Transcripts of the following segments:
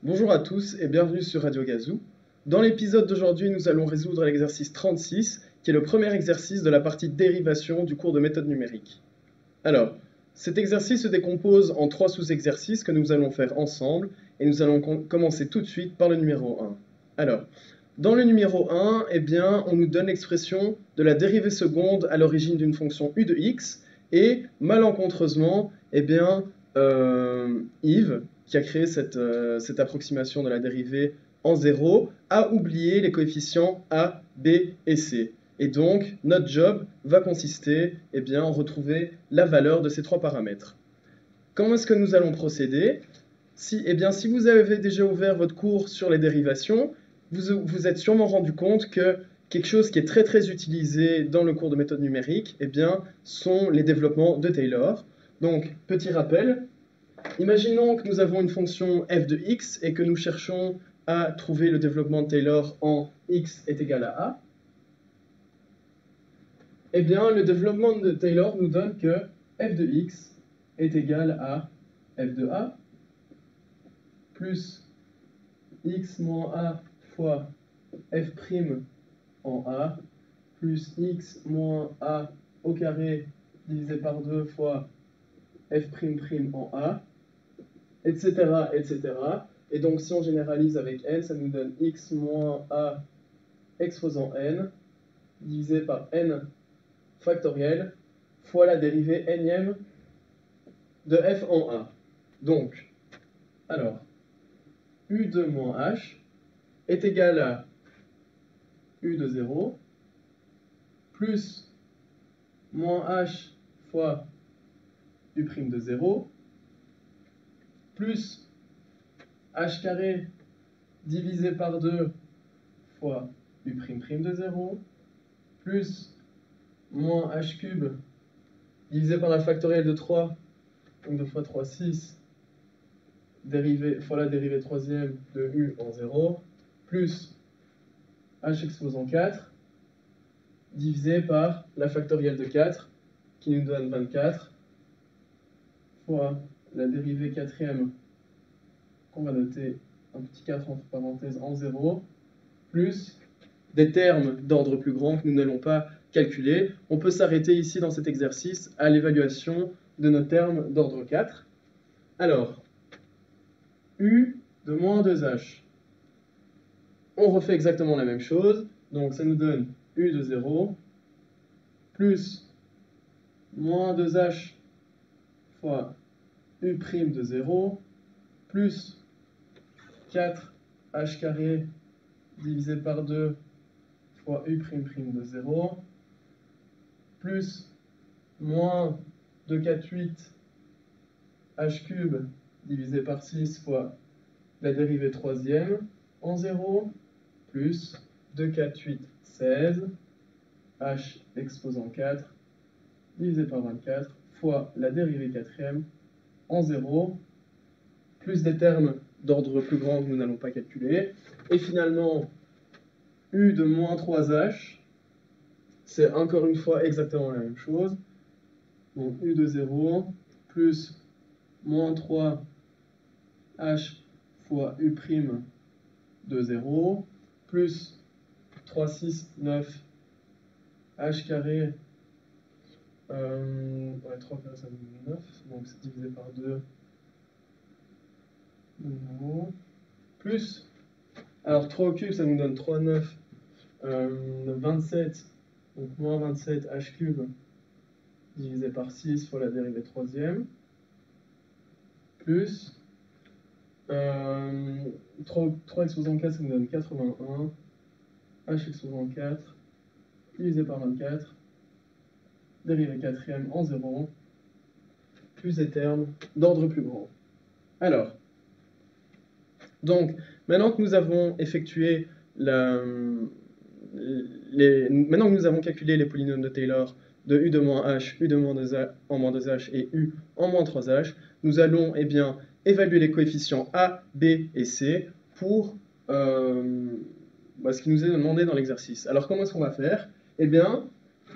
Bonjour à tous et bienvenue sur Radio Gazou. Dans l'épisode d'aujourd'hui, nous allons résoudre l'exercice 36, qui est le premier exercice de la partie dérivation du cours de méthode numérique. Alors, cet exercice se décompose en 3 sous-exercices que nous allons faire ensemble, et nous allons commencer tout de suite par le numéro 1. Alors, dans le numéro 1, eh bien, on nous donne l'expression de la dérivée seconde à l'origine d'une fonction u de x, et malencontreusement, eh bien, Yves, qui a créé cette approximation de la dérivée en 0, a oublié les coefficients a, b et c. Et donc, notre job va consister en retrouver la valeur de ces 3 paramètres. Comment est-ce que nous allons procéder? Si vous avez déjà ouvert votre cours sur les dérivations, vous vous êtes sûrement rendu compte que quelque chose qui est très utilisé dans le cours de méthode numérique, sont les développements de Taylor. Donc, petit rappel, imaginons que nous avons une fonction f de x et que nous cherchons à trouver le développement de Taylor en x est égal à a. Eh bien, le développement de Taylor nous donne que f de x est égal à f de a plus x moins a fois f' en a plus x moins a au carré divisé par 2 fois f' en a, etc., etc. Et donc, si on généralise avec n, ça nous donne x moins a exposant n divisé par n factoriel fois la dérivée nème de f en a. Donc, alors, u de moins h est égal à u de 0 plus moins h fois u' de 0 plus h carré divisé par 2 fois u' de 0 plus moins h cube divisé par la factorielle de 3, donc 2 fois 3, 6, fois la dérivée troisième de u en 0, plus h exposant 4, divisé par la factorielle de 4, qui nous donne 24, fois la dérivée quatrième, qu'on va noter un petit 4 entre parenthèses en 0, plus des termes d'ordre plus grand que nous n'allons pas calculer. On peut s'arrêter ici dans cet exercice à l'évaluation de nos termes d'ordre 4. Alors, u de moins 2h. On refait exactement la même chose. Donc ça nous donne u de 0 plus moins 2h fois u' de 0 plus 4h carré divisé par 2 fois u' de 0 plus moins 2, 4, 8 h cube divisé par 6 fois la dérivée troisième en 0 plus 2, 4, 8, 16 h exposant 4 divisé par 24 fois la dérivée quatrième en 0 plus des termes d'ordre plus grand que nous n'allons pas calculer. Et finalement, u de moins 3h, c'est encore une fois exactement la même chose. Donc u de 0 plus moins 3h fois u' de 0 plus 3, 6, 9 h carré. 3 carré ça nous donne 9, donc c'est divisé par 2 de nouveau. Plus, alors 3 au cube ça nous donne 3, 9, 27, donc moins 27 h cube divisé par 6 fois la dérivée troisième, plus 3 exposant 4 ça nous donne 81, h exposant 4 divisé par 24, dérivée quatrième en 0, plus des termes d'ordre plus grand. Alors, donc, maintenant que nous avons effectué maintenant que nous avons calculé les polynômes de Taylor de u de moins h, u de moins 2h, en moins 2h et u en moins 3h, nous allons évaluer les coefficients a, b et c pour ce qui nous est demandé dans l'exercice. Alors comment est-ce qu'on va faire?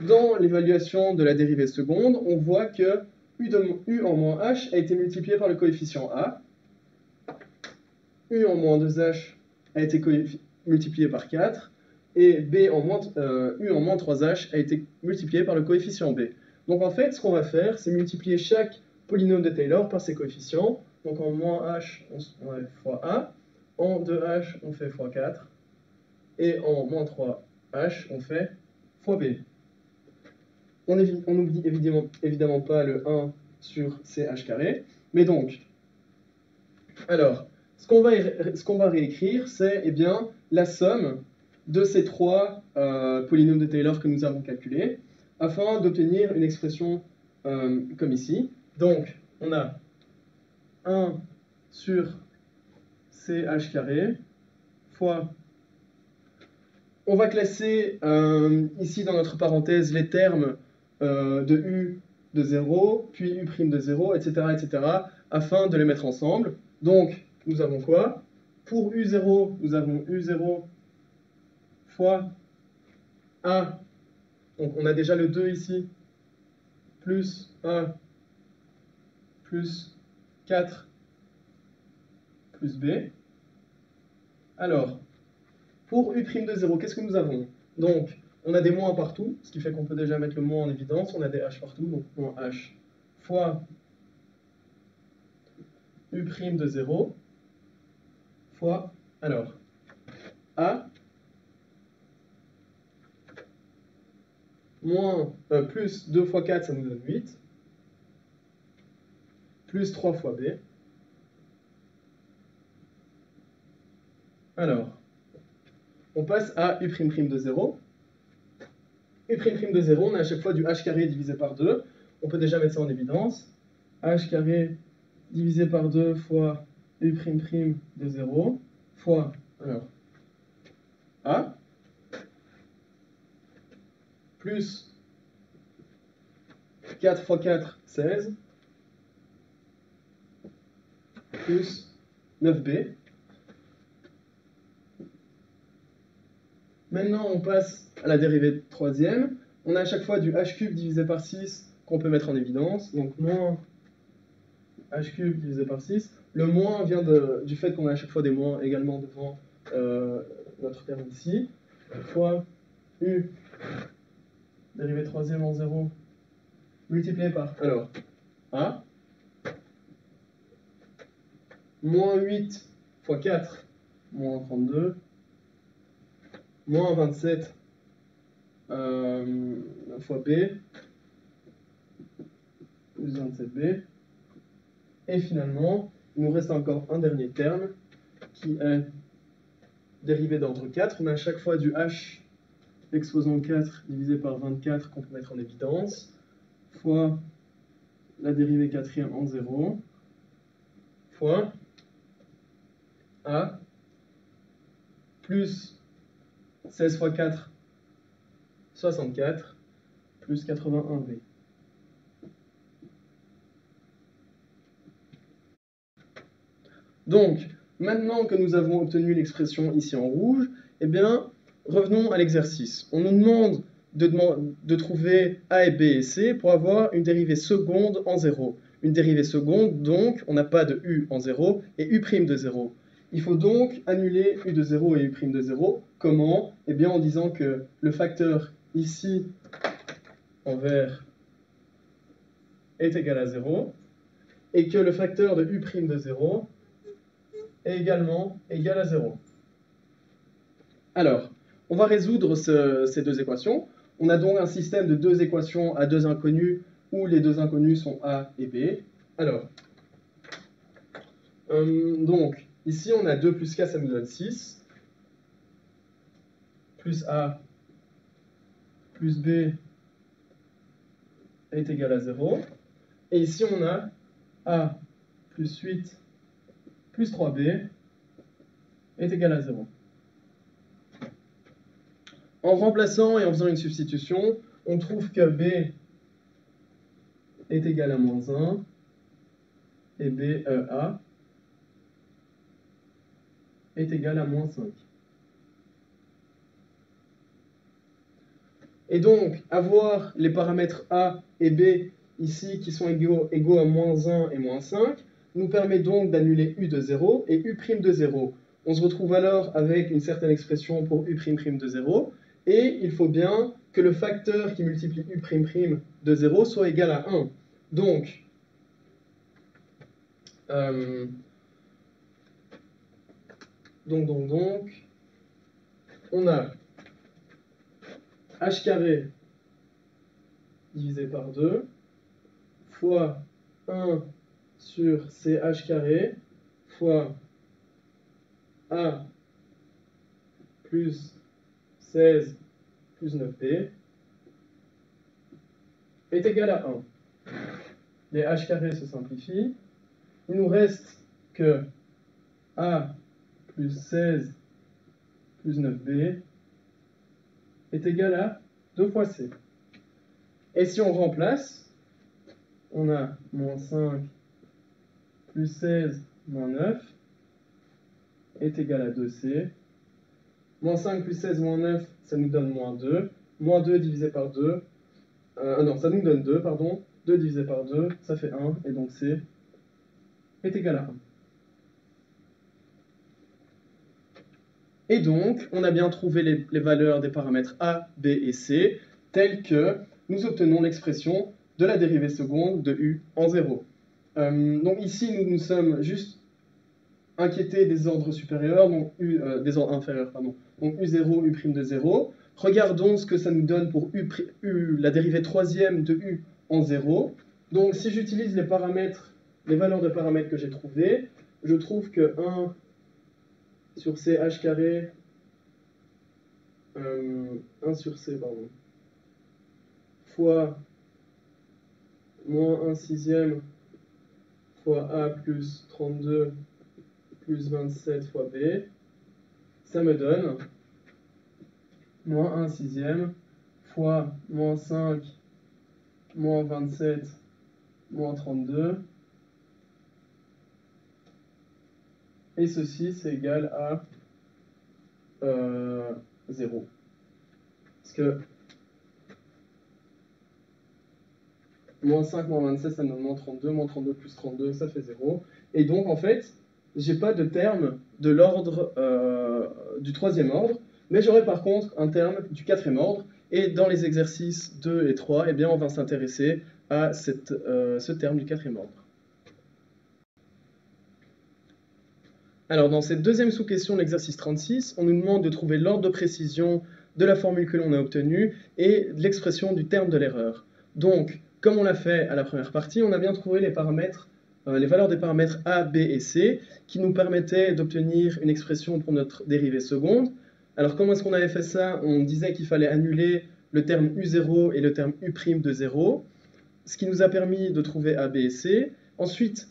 Dans l'évaluation de la dérivée seconde, on voit que u en moins h a été multiplié par le coefficient a. U en moins 2H a été multiplié par 4, et U en moins 3H a été multiplié par le coefficient B. Donc en fait, ce qu'on va faire, c'est multiplier chaque polynôme de Taylor par ses coefficients. Donc en moins H, on fait fois A, en 2H, on fait fois 4, et en moins 3H, on fait fois B. On n'oublie évidemment pas le 1 sur CH carré, mais donc, alors, ce qu'on va réécrire, c'est eh bien, la somme de ces trois polynômes de Taylor que nous avons calculés, afin d'obtenir une expression comme ici. Donc, on a 1 sur CH carré fois... On va classer ici dans notre parenthèse les termes de U de 0, puis U' de 0, etc., etc., afin de les mettre ensemble. Donc, nous avons quoi? Pour U0, nous avons U0 fois A, donc on a déjà le 2 ici, plus A, plus 4, plus B. Alors, pour U' de 0, qu'est-ce que nous avons? Donc, on a des moins partout, ce qui fait qu'on peut déjà mettre le moins en évidence. On a des H partout, donc moins H fois U' de 0 fois, alors, A moins, plus 2 fois 4, ça nous donne 8, plus 3 fois B. Alors, on passe à U' de 0. U' de 0, on a à chaque fois du H carré divisé par 2. On peut déjà mettre ça en évidence. H carré divisé par 2 fois U' de 0 fois, alors, A, plus 4 fois 4, 16, plus 9B. Maintenant, on passe à la dérivée troisième. On a à chaque fois du h³ divisé par 6 qu'on peut mettre en évidence. Donc, moins h³ divisé par 6. Le moins vient du fait qu'on a à chaque fois des moins également devant notre terme ici. Fois u, dérivée troisième en 0, multiplié par, alors, a, moins 8 fois 4, moins 32, moins 27 fois b, plus 27b. Et finalement, il nous reste encore un dernier terme qui est dérivé d'ordre 4. On a à chaque fois du h exposant 4 divisé par 24 qu'on peut mettre en évidence, fois la dérivée quatrième en 0, fois a plus 16 fois 4, 64, plus 81b. Donc, maintenant que nous avons obtenu l'expression ici en rouge, eh bien, revenons à l'exercice. On nous demande de trouver A et B et C pour avoir une dérivée seconde en 0. Une dérivée seconde, donc, on n'a pas de U en 0 et U' de 0. Il faut donc annuler U de 0 et U' de 0. Comment? Eh bien, en disant que le facteur ici, en vert, est égal à 0, et que le facteur de U' de 0 est également égal à 0. Alors, on va résoudre ces deux équations. On a donc un système de deux équations à deux inconnus, où les deux inconnus sont A et B. Alors, donc, ici on a 2 plus K, ça nous donne 6. Plus A plus B est égal à 0. Et ici on a A plus 8 plus 3B est égal à 0. En remplaçant et en faisant une substitution, on trouve que B est égal à moins 1 et A est égal à moins 5. Et donc, avoir les paramètres A et B ici qui sont égaux à moins 1 et moins 5 nous permet donc d'annuler u de 0 et u' de 0. On se retrouve alors avec une certaine expression pour u' de 0, et il faut bien que le facteur qui multiplie u' de 0 soit égal à 1. Donc, on a h carré divisé par 2 fois 1 sur ch carré fois a plus 16 plus 9b est égal à 1. Les h carrés se simplifient. Il nous reste que a plus 16 plus 9b est égal à 2 fois c. Et si on remplace, on a moins 5 plus 16 moins 9 est égal à 2c. Moins 5 plus 16 moins 9, ça nous donne moins 2. Moins 2 divisé par 2, non, ça nous donne 2, pardon. 2 divisé par 2, ça fait 1, et donc c est égal à 1. Et donc, on a bien trouvé les valeurs des paramètres a, b et c, telles que nous obtenons l'expression de la dérivée seconde de u en 0. Donc ici, nous nous sommes juste inquiétés des ordres supérieurs, donc des ordres inférieurs, pardon. Donc u0, u' de 0. Regardons ce que ça nous donne pour la dérivée troisième de u en 0. Donc si j'utilise les valeurs de paramètres que j'ai trouvées, je trouve que 1 sur c h carré, 1 sur c, pardon, fois moins 1 sixième fois a plus 32 plus 27 fois b, ça me donne moins 1 sixième fois moins 5 moins 27 moins 32, et ceci c'est égal à 0. Parce que moins 5 moins 27 ça me donne moins 32 plus 32 ça fait 0. Et donc en fait, j'ai pas de terme de l'ordre du troisième ordre, mais j'aurai par contre un terme du quatrième ordre. Et dans les exercices 2 et 3, eh bien, on va s'intéresser à ce terme du quatrième ordre. Alors, dans cette deuxième sous-question de l'exercice 36, on nous demande de trouver l'ordre de précision de la formule que l'on a obtenue et de l'expression du terme de l'erreur. Donc, comme on l'a fait à la première partie, on a bien trouvé les valeurs des paramètres a, b et c qui nous permettaient d'obtenir une expression pour notre dérivée seconde. Alors, comment est-ce qu'on avait fait ça? On disait qu'il fallait annuler le terme u0 et le terme u' de 0, ce qui nous a permis de trouver a, b et c. Ensuite,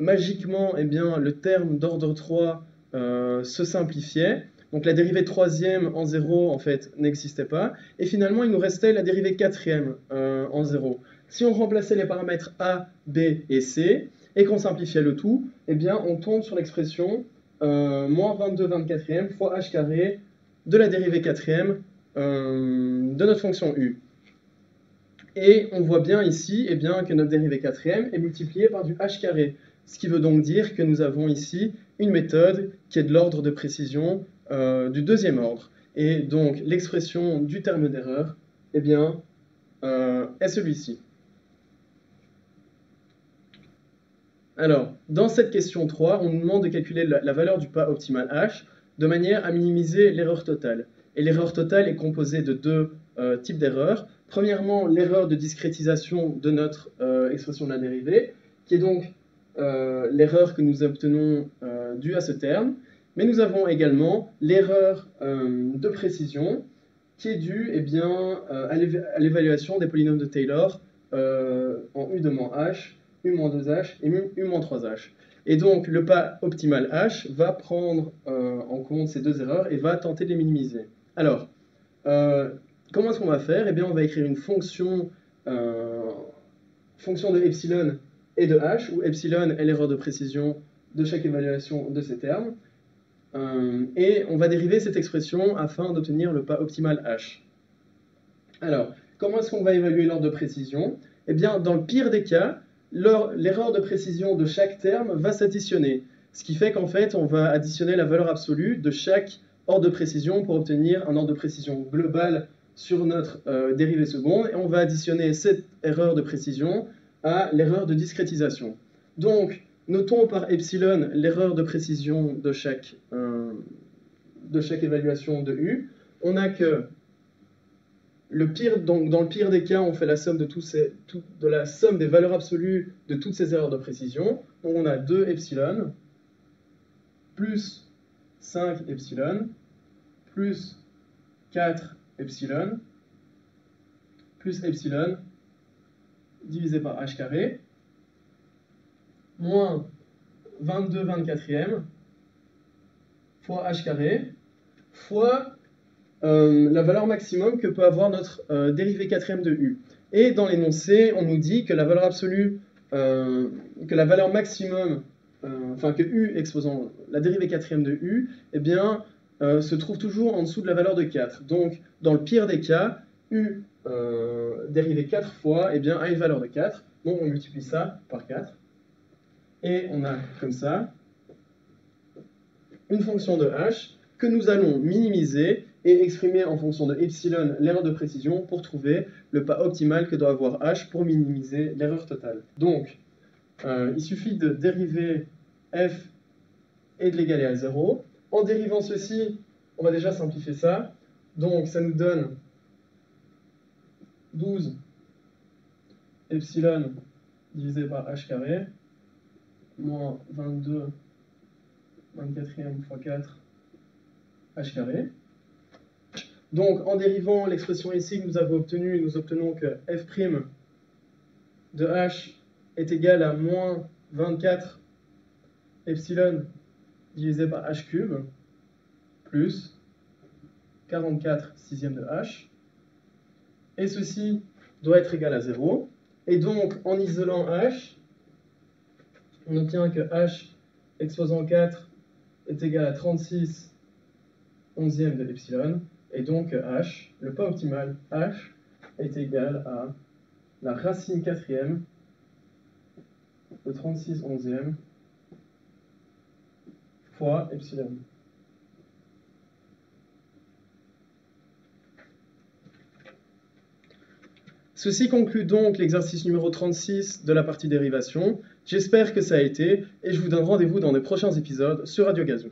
magiquement, eh bien, le terme d'ordre 3 se simplifiait. Donc la dérivée troisième en 0, en fait, n'existait pas. Et finalement, il nous restait la dérivée quatrième en 0. Si on remplaçait les paramètres a, b et c, et qu'on simplifiait le tout, eh bien, on tombe sur l'expression moins 22 24e fois h carré de la dérivée quatrième de notre fonction u. Et on voit bien ici eh bien, que notre dérivée quatrième est multipliée par du h carré, ce qui veut donc dire que nous avons ici une méthode qui est de l'ordre de précision du deuxième ordre. Et donc l'expression du terme d'erreur eh bien, est celui-ci. Alors, dans cette question 3, on nous demande de calculer la valeur du pas optimal h de manière à minimiser l'erreur totale. Et l'erreur totale est composée de deux types d'erreurs. Premièrement, l'erreur de discrétisation de notre expression de la dérivée, qui est donc l'erreur que nous obtenons due à ce terme. Mais nous avons également l'erreur de précision, qui est due eh bien, à l'évaluation des polynômes de Taylor en u de moins h, u-2h et u-3h. Et donc, le pas optimal h va prendre en compte ces deux erreurs et va tenter de les minimiser. Alors, comment est-ce qu'on va faire? Eh bien, on va écrire une fonction de epsilon et de h, où epsilon est l'erreur de précision de chaque évaluation de ces termes. Et on va dériver cette expression afin d'obtenir le pas optimal h. Alors, comment est-ce qu'on va évaluer l'ordre de précision? Eh bien, dans le pire des cas, l'erreur de précision de chaque terme va s'additionner. Ce qui fait qu'en fait, on va additionner la valeur absolue de chaque ordre de précision pour obtenir un ordre de précision global sur notre dérivée seconde, et on va additionner cette erreur de précision à l'erreur de discrétisation. Donc, notons par epsilon l'erreur de précision de chaque évaluation de U. On a que donc dans le pire des cas, on fait la somme de la somme des valeurs absolues de toutes ces erreurs de précision. Donc on a 2 epsilon plus 5 epsilon plus 4 epsilon plus epsilon divisé par h carré moins 22 24e fois h carré fois la valeur maximum que peut avoir notre dérivée quatrième de U. Et dans l'énoncé, on nous dit que la valeur absolue, que la valeur maximum, que U exposant la dérivée quatrième de U, eh bien, se trouve toujours en dessous de la valeur de 4. Donc, dans le pire des cas, U dérivé 4 fois, eh bien, a une valeur de 4. Donc, on multiplie ça par 4. Et on a comme ça une fonction de h que nous allons minimiser et exprimer en fonction de epsilon l'erreur de précision pour trouver le pas optimal que doit avoir h pour minimiser l'erreur totale. Donc, il suffit de dériver f et de l'égaler à 0. En dérivant ceci, on va déjà simplifier ça. Donc, ça nous donne 12 epsilon divisé par h carré moins 22 24e fois 4 h carré. Donc, en dérivant l'expression ici que nous avons obtenue, nous obtenons que f' de h est égal à moins 24 epsilon divisé par h cube plus 44 sixième de h. Et ceci doit être égal à 0. Et donc, en isolant h, on obtient que h exposant 4 est égal à 36 onzième de epsilon. Et donc h, le pas optimal, h, est égal à la racine quatrième de 36 onzième fois epsilon. Ceci conclut donc l'exercice numéro 36 de la partie dérivation. J'espère que ça a été, et je vous donne rendez-vous dans les prochains épisodes sur Radio Gazou.